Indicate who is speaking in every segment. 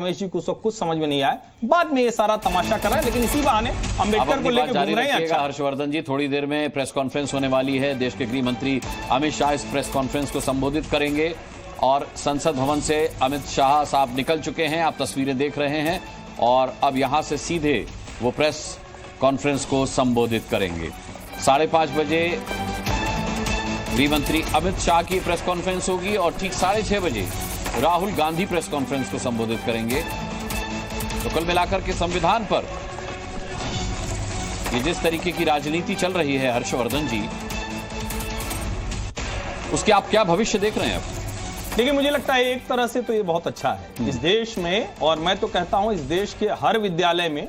Speaker 1: रमेश जी को सब कुछ समझ में नहीं आया, बाद में ये सारा तमाशा कर रहा है, लेकिन इसी बहाने अम्बेडकर को लेकर घूम रहे हैं। अच्छा
Speaker 2: हर्षवर्धन जी, थोड़ी देर में प्रेस कॉन्फ्रेंस होने वाली है। देश के गृह मंत्री अमित शाह इस प्रेस कॉन्फ्रेंस को संबोधित करेंगे और संसद भवन से अमित शाह साहब निकल चुके हैं, आप तस्वीरें देख रहे हैं, और अब यहां से सीधे वो प्रेस कॉन्फ्रेंस को संबोधित करेंगे। 5:30 बजे गृह मंत्री अमित शाह की प्रेस कॉन्फ्रेंस होगी और ठीक 6:30 बजे राहुल गांधी प्रेस कॉन्फ्रेंस को संबोधित करेंगे। तो कुल मिलाकर के संविधान पर ये जिस तरीके की राजनीति चल रही है हर्षवर्धन जी, उसके आप क्या भविष्य देख रहे हैं अब?
Speaker 1: देखिए, मुझे लगता है एक तरह से तो ये बहुत अच्छा है इस देश में, और मैं तो कहता हूं इस देश के हर विद्यालय में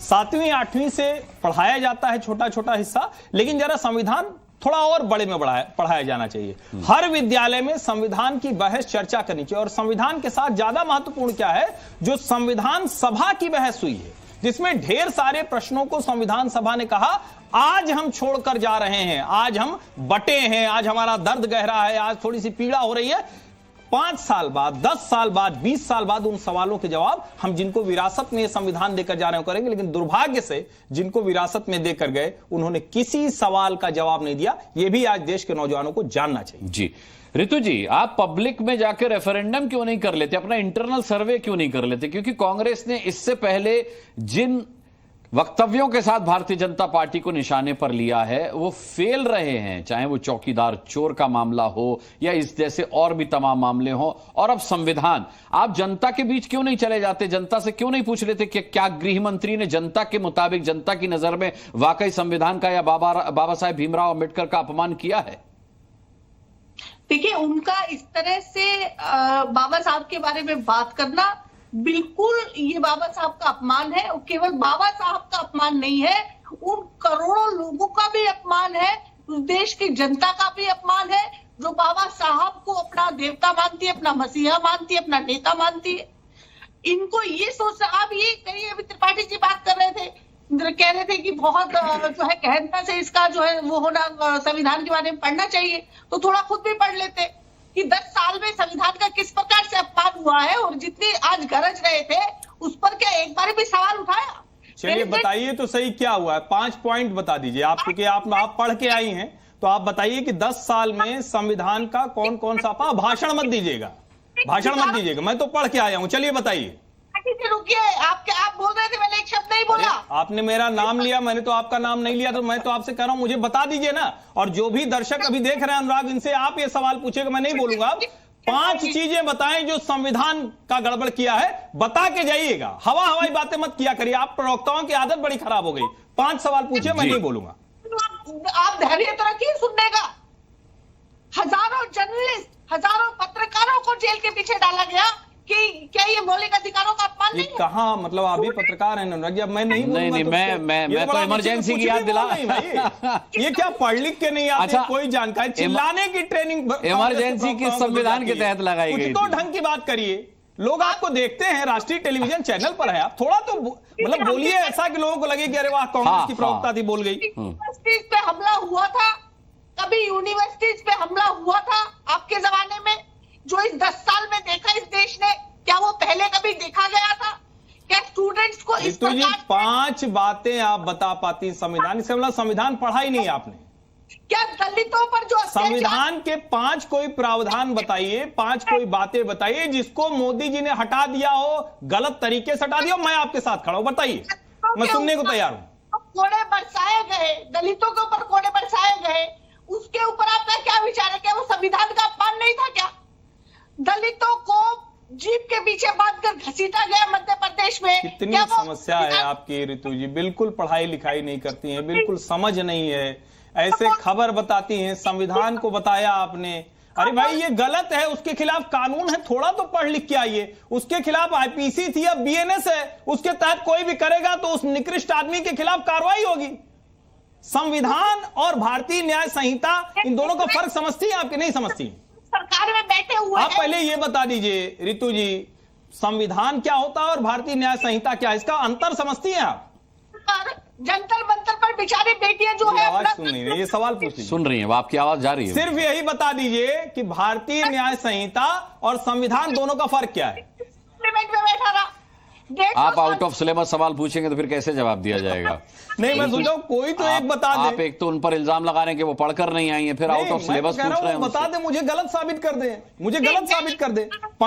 Speaker 1: 7वीं 8वीं से पढ़ाया जाता है छोटा छोटा हिस्सा, लेकिन जरा संविधान थोड़ा और बड़े में पढ़ाया जाना चाहिए। हर विद्यालय में संविधान की बहस चर्चा करनी चाहिए, और संविधान के साथ ज्यादा महत्वपूर्ण क्या है, जो संविधान सभा की बहस हुई है, जिसमें ढेर सारे प्रश्नों को संविधान सभा ने कहा आज हम छोड़कर जा रहे हैं, आज हम बटे हैं, आज हमारा दर्द गहरा है, आज थोड़ी सी पीड़ा हो रही है। 5 साल बाद, 10 साल बाद, 20 साल बाद उन सवालों के जवाब हम जिनको विरासत में संविधान देकर जा रहे हैं करेंगे, लेकिन दुर्भाग्य से जिनको विरासत में देकर गए उन्होंने किसी सवाल का जवाब नहीं दिया। यह भी आज देश के नौजवानों को जानना चाहिए।
Speaker 2: जी ऋतु जी, आप पब्लिक में जाकर रेफरेंडम क्यों नहीं कर लेते, अपना इंटरनल सर्वे क्यों नहीं कर लेते? क्योंकि कांग्रेस ने इससे पहले जिन वक्तव्यों के साथ भारतीय जनता पार्टी को निशाने पर लिया है वो फेल रहे हैं, चाहे वो चौकीदार चोर का मामला हो या इस जैसे और भी तमाम मामले हो। और अब संविधान, आप जनता के बीच क्यों नहीं चले जाते, जनता से क्यों नहीं पूछ लेते कि क्या गृह मंत्री ने जनता के मुताबिक, जनता की नजर में वाकई संविधान का या बाबा साहेब भीमराव अम्बेडकर का अपमान किया है?
Speaker 3: देखिए, उनका इस तरह से बाबा साहब के बारे में बात करना बिल्कुल ये बाबा साहब का अपमान है। और केवल बाबा साहब का अपमान नहीं है, उन करोड़ों लोगों का भी अपमान है, उस देश की जनता का भी अपमान है जो बाबा साहब को अपना देवता मानती है, अपना मसीहा मानती है, अपना नेता मानती है। इनको ये सोच, आप ये कहिए, अभी त्रिपाठी जी बात कर रहे थे, कह रहे थे कि बहुत जो है गहनता से इसका जो है वो होना, संविधान के बारे में पढ़ना चाहिए, तो थोड़ा खुद भी पढ़ लेते कि 10 साल में संविधान का किस प्रकार से अपमान हुआ है, और जितनी आज गरज रहे थे उस पर क्या एक बार भी सवाल उठाया?
Speaker 1: चलिए बताइए तो सही क्या हुआ है, 5 पॉइंट बता दीजिए आप, क्योंकि आप पढ़ के आई हैं, तो आप बताइए कि 10 साल में संविधान का कौन कौन सा भाषण मत दीजिएगा, भाषण मत दीजिएगा, मैं तो पढ़ के आया हूं। चलिए बताइए।
Speaker 3: रुकिए, आप बोल रहे थे, मैंने एक शब्द नहीं बोला।
Speaker 1: आपने मेरा नाम लिया, मैंने तो आपका नाम नहीं लिया, तो मैं तो आपसे कह रहा हूं मुझे बता दीजिए ना। और जो भी दर्शक अभी देख रहे हैं अनुराग, इनसे आप ये सवाल पूछेगा, मैं नहीं बोलूंगा। 5 चीजें बताएं जो संविधान का गड़बड़ किया है, बता के जाइएगा, हवाई बातें मत किया करिए, आप प्रवक्ताओं की आदत बड़ी खराब हो गई। 5 सवाल पूछे, मैं नहीं बोलूंगा।
Speaker 3: आप धैर्य तो रखिए सुनने का। हजारों जर्नलिस्ट, हजारों पत्रकारों को जेल के पीछे डाला गया कि क्या ये मौलिक अधिकारों का अपमान नहीं?
Speaker 1: कहाँ, मतलब आप भी पत्रकार हैं अनुराग जी, अब मैं नहीं
Speaker 2: नहीं, मैं तो इमरजेंसी की याद दिला।
Speaker 1: ये क्या पढ़ लिख के नहीं आते? अच्छा, कोई जानकारी, चिल्लाने की ट्रेनिंग
Speaker 2: इमरजेंसी की संविधान के तहत लगाई गई।
Speaker 1: कुछ तो ढंग की बात करिए, लोग आपको देखते हैं, राष्ट्रीय टेलीविजन चैनल पर है, आप थोड़ा तो मतलब बोलिए ऐसा कि लोगों को लगे कि अरे वाह कांग्रेस की प्रवक्ता थी, बोल गई।
Speaker 3: यूनिवर्सिटीज पे हमला हुआ था, कभी यूनिवर्सिटीज पे हमला हुआ था आपके जमाने में, जो इस 10 साल में देखा इस देश ने, क्या वो पहले कभी देखा गया था? क्या स्टूडेंट्स को इस प्रकार
Speaker 1: 5 बातें आप बता पाती संविधान, इसका मतलब संविधान पढ़ा ही नहीं आपने।
Speaker 3: क्या दलितों पर जो
Speaker 1: संविधान के 5 कोई प्रावधान बताइए, 5 कोई बातें बताइए जिसको मोदी जी ने हटा दिया हो, गलत तरीके से हटा दिया हो, मैं आपके साथ खड़ा हूं, बताइए, मैं सुनने को तैयार हूं।
Speaker 3: कोड़े बरसाए गए, दलितों के ऊपर कोड़े बरसाए गए, उसके ऊपर आपका क्या विचार है? क्या वो संविधान का अपमान नहीं था? क्या दलितों को जीप के पीछे बांधकर घसीटा गया मध्य प्रदेश में?
Speaker 1: कितनी समस्या है आपकी ऋतु जी, बिल्कुल पढ़ाई लिखाई नहीं करती हैं, बिल्कुल समझ नहीं है, ऐसे खबर बताती हैं, संविधान को बताया आपने। अरे भाई ये गलत है, उसके खिलाफ कानून है, थोड़ा तो पढ़ लिख के आइए। उसके खिलाफ आईपीसी थी, अब बीएनएस है, उसके तहत कोई भी करेगा तो उस निकृष्ट आदमी के खिलाफ कार्रवाई होगी। संविधान और भारतीय न्याय संहिता, इन दोनों का फर्क समझती है आपके? नहीं समझती।
Speaker 3: सरकार में बैठे हुए
Speaker 1: आप पहले ये बता दीजिए ऋतु जी, संविधान क्या होता है और भारतीय न्याय संहिता क्या है, इसका अंतर समझती हैं आप?
Speaker 3: जंतर मंतर पर बेचारी बेटियां जो है,
Speaker 1: आवाज सुन नहीं रही, ये सवाल पूछ लीजिए।
Speaker 2: सुन रही हैं, आपकी आवाज जा रही है।
Speaker 1: सिर्फ यही बता दीजिए कि भारतीय न्याय संहिता और संविधान दोनों का फर्क क्या है?
Speaker 3: पार्लियामेंट में बैठा रहा,
Speaker 2: आप आउट ऑफ सिलेबस सवाल पूछेंगे तो फिर कैसे जवाब दिया जाएगा?
Speaker 1: नहीं, मैं सोच रहा हूं कोई तो एक बता
Speaker 2: आप
Speaker 1: दे।
Speaker 2: एक तो उन पर इल्जाम लगा रहे हैं कि वो पढ़कर नहीं आई है, फिर आउट ऑफ सिलेबस पूछ रहे हैं
Speaker 1: बता दे, मुझे गलत साबित कर दे, मुझे गलत साबित कर दे।